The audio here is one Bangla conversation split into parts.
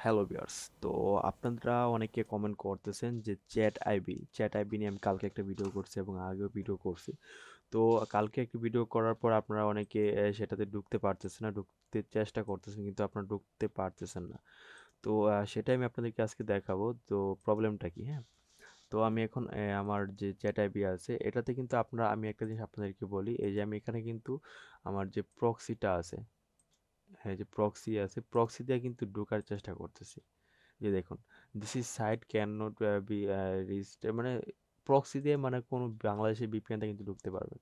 হ্যালো ভিউয়ার্স, তো আপনারা অনেকে কমেন্ট করতেছেন যে চ্যাট আইবি নিয়ে আমি কালকে একটা ভিডিও করছি এবং আগেও ভিডিও করছি। তো কালকে একটা ভিডিও করার পর আপনারা অনেকে সেটাতে ঢুকতে পারতেছেন না, ঢুকতে চেষ্টা করতেছেন কিন্তু আপনারা ঢুকতে পারতেছেন না। তো সেটাই আমি আপনাদেরকে আজকে দেখাবো। তো প্রবলেমটা কি, হ্যাঁ? তো আমি এখন আমার যে চ্যাট আইবি আছে এটাতে কিন্তু আমি একটা জিনিস আপনাদেরকে বলি, এই যে আমি এখানে কিন্তু আমার যে প্রক্সিটা আছে, হ্যাঁ, যে প্রক্সি আছে, প্রক্সি দিয়ে কিন্তু ঢোকার চেষ্টা করতেছি। যে দেখুন, this is site can not be reached, মানে প্রক্সি দিয়ে মানে কোনো বাংলাদেশের ভিপিএনটা কিন্তু ঢুকতে পারবেন।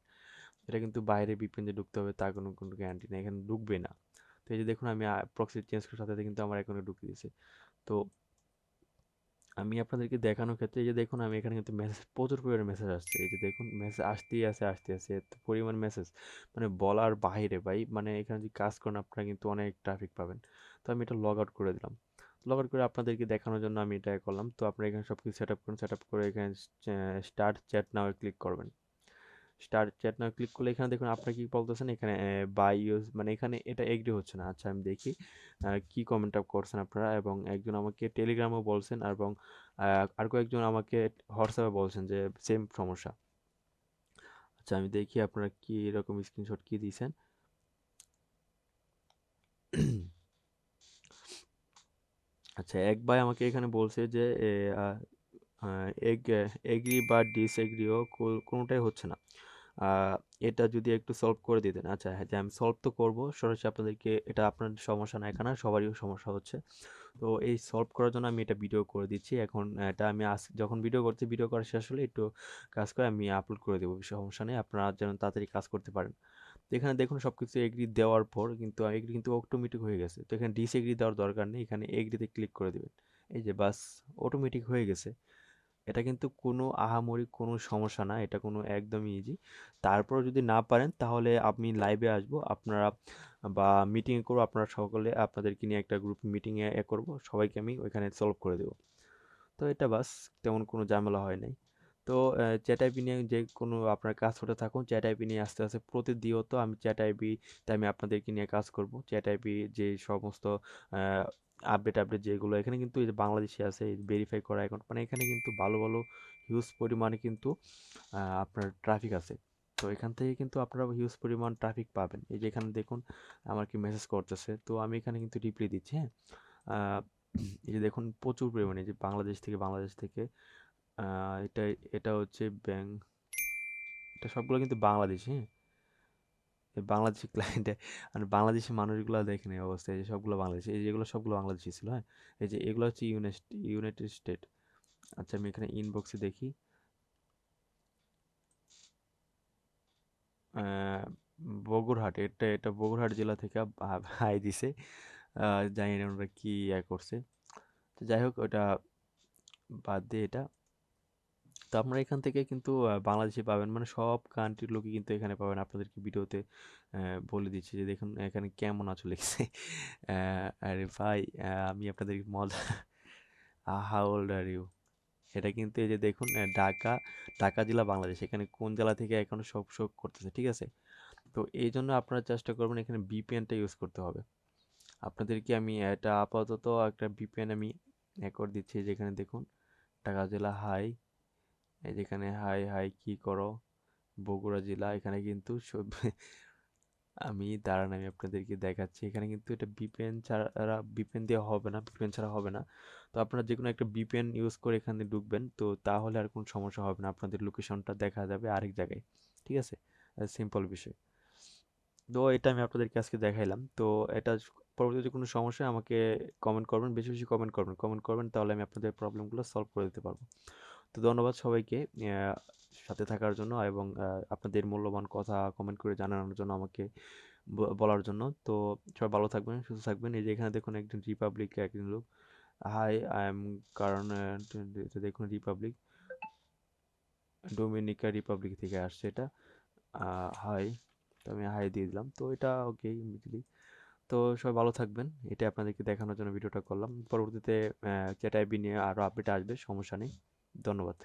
এটা কিন্তু বাইরে ভিপিএন দিয়ে ঢুকতে হবে তার কোনো কোনো গ্যারান্টি নেই, এখানে ঢুকবে না। তো এই যে দেখুন, আমি প্রক্সি চেঞ্জ করার সাথে সাথে কিন্তু আমার অ্যাকাউন্টে ঢুকে দিয়েছে। তো আমি আপনাদেরকে দেখানোর ক্ষেত্রে এই যে দেখুন, আমি এখানে কিন্তু মেসেজ, প্রচুর পরিমাণে মেসেজ আসছে। এই যে দেখুন, মেসেজ আসতেই আছে এত পরিমাণ মেসেজ, মানে বলার বাইরে ভাই। মানে এখানে যদি কাজ করেন আপনারা কিন্তু অনেক ট্রাফিক পাবেন। তো আমি এটা লগ আউট করে দিলাম। লগ আউট করে আপনাদেরকে দেখানোর জন্য আমি এটা করলাম। তো আপনারা এখানে সব কিছু সেট আপ করুন, সেট আপ করে এখানে স্টার্ট চ্যাট নাও ক্লিক করবেন। স্টার্ট চ্যাট নাও ক্লিক করলে এখানে দেখুন আপনারা কি বলতেছেন, এখানে বাই ইউজ, মানে এখানে এটা এগ্রি হচ্ছে না। আচ্ছা, আমি দেখি কি কমেন্ট আপ করছেন আপনারা, এবং একজন আমাকে টেলিগ্রামেও বলছেন, এবং আর কয়েকজন আমাকে হোয়াটসঅ্যাপে বলছেন যে সেম সমস্যা। আচ্ছা, আমি দেখি আপনারা কি এরকম স্ক্রিনশট কি দিয়েছেন। আচ্ছা, এক ভাই আমাকে এখানে বলছে যে এগ্রি বা ডিসএগ্রিও কোনোটাই হচ্ছে না। এটা যদি একটু সলভ করে দিতেন। আচ্ছা, হ্যাঁ, যে আমি সলভ তো করব সরাসরি আপনাদেরকে, এটা আপনার সমস্যা না, এখানে সবারই সমস্যা হচ্ছে। তো এই সলভ করার জন্য আমি এটা ভিডিও করে দিচ্ছি এখন। এটা আমি যখন ভিডিও করছি, ভিডিও করা শেষ হলে একটু কাজ করে আমি আপলোড করে দেবো, সমস্যা নেই, আপনারা যেন তাড়াতাড়ি কাজ করতে পারেন। তো এখানে দেখুন, সব কিছু এগ্রি দেওয়ার পর কিন্তু এগ্রি কিন্তু অটোমেটিক হয়ে গেছে। তো এখানে ডিসএগ্রি দেওয়ার দরকার নেই, এখানে এগ্রিতে ক্লিক করে দেবেন। এই যে বাস, অটোমেটিক হয়ে গেছে। এটা কিন্তু কোনো আহামরি কোনো সমস্যা না, এটা কোনো একদমই ইজি। তারপর যদি না পারেন তাহলে আমি লাইভে আসবো, আপনারা বা মিটিংয়ে করবো, আপনারা সকলে আপনাদেরকে নিয়ে একটা গ্রুপ মিটিংয়ে করব, সবাইকে আমি ওইখানে সলভ করে দেবো। তো এটা বাস, তেমন কোনো ঝামেলা হয় নাই। তো চ্যাট আইপি নিয়ে যে কোনো আপনার কাজ হতে থাকুন, চ্যাট আইপি নিয়ে আস্তে আস্তে প্রতিনিয়ত আমি চ্যাট আইপিতে আমি আপনাদেরকে নিয়ে কাজ করব। চ্যাট আইপি যে সমস্ত আপডেট যেগুলো এখানে কিন্তু এই যে বাংলাদেশে আছে, ভেরিফাই করা অ্যাকাউন্ট, মানে এখানে কিন্তু ভালো ভালো হিউজ পরিমাণে কিন্তু আপনার ট্রাফিক আছে। তো এখান থেকে কিন্তু আপনারা হিউজ পরিমাণ ট্রাফিক পাবেন। এই যে এখানে দেখুন, আমার কি মেসেজ করতেছে, তো আমি এখানে কিন্তু রিপ্লাই দিচ্ছি, হ্যাঁ। আহ, এই যে দেখুন, প্রচুর পরিমাণে যে বাংলাদেশ থেকে এটা এটা হচ্ছে এটা সবগুলো কিন্তু বাংলাদেশি, হ্যাঁ। এই বাংলাদেশি ক্লায়েন্টে, মানে বাংলাদেশি মানুষগুলো দেখেন এই অবস্থা, এই যে সবগুলো বাংলাদেশি, এই যেগুলো সবগুলো বাংলাদেশি ছিল, হ্যাঁ। এই যে এগুলো হচ্ছে ইউনাইটেড স্টেট। আচ্ছা, আমি এখানে ইনবক্সে দেখি, আহ, বগুড়হাট, এটা বগুড়হাট জেলা থেকে ভাই দিছে। জানি না ওরা কি করছে। তো যাই হোক, ওটা বাদ দিয়ে এটা। তো আপনারা এখান থেকে কিন্তু বাংলাদেশে পাবেন, মানে সব কান্ট্রির লোকই কিন্তু এখানে পাবেন। আপনাদেরকে ভিডিওতে বলে দিচ্ছি যে দেখুন এখানে কেমন আছো লিখছে। আরে ভাই, আমি আপনাদের মজা, হাউ ওল্ড আর ইউ, এটা কিন্তু এই যে দেখুন, ঢাকা জেলা বাংলাদেশ, এখানে কোন জেলা থেকে এখন সব শো করতেছে, ঠিক আছে। তো এই জন্য আপনারা চেষ্টা করবেন এখানে ভিপিএনটা ইউজ করতে হবে। আপনাদেরকে আমি এটা আপাতত একটা ভিপিএন আমি করে দিচ্ছি, যেখানে দেখুন ঢাকা জেলা হাই, এই যেখানে হাই হাই কি করো, বগুড়া জেলা, এখানে কিন্তু সব আমি দাঁড়ান, আমি আপনাদেরকে দেখাচ্ছি। এখানে কিন্তু এটা ভিপিএন দিয়ে হবে না, ভিপিএন ছাড়া হবে না। তো আপনারা যে কোনো একটা ভিপিএন ইউজ করে এখানে ঢুকবেন, তো তাহলে আর কোনো সমস্যা হবে না, আপনাদের লোকেশনটা দেখা যাবে আরেক জায়গায়, ঠিক আছে। সিম্পল বিষয়। তো এটা আমি আপনাদেরকে আজকে দেখাইলাম। তো এটা পরবর্তীতে কোনো সমস্যা আমাকে কমেন্ট করবেন, বেশি বেশি কমেন্ট করবেন, তাহলে আমি আপনাদের প্রবলেমগুলো সলভ করে দিতে পারবো। তো ধন্যবাদ সবাইকে সাথে থাকার জন্য, এবং আপনাদের মূল্যবান কথা কমেন্ট করে জানানোর জন্য, আমাকে বলার জন্য। তো সবাই ভালো থাকবেন, সুস্থ থাকবেন। এই যে এখানে দেখুন, একজন রিপাবলিক, একজন লোক, হাই আই এম, কারণ এটা দেখুন রিপাবলিক, ডোমিনিকা রিপাবলিক থেকে আসছে এটা। হাই, তো আমি হাই দিয়ে দিলাম, তো এটা ওকে ইমিডিয়েটলি। তো সবাই ভালো থাকবেন, এটা আপনাদেরকে দেখানোর জন্য ভিডিওটা করলাম। পরবর্তীতে চ্যাট আইপি নিয়ে আরও আপডেট আসবে, সমস্যা নেই। ধন্যবাদ।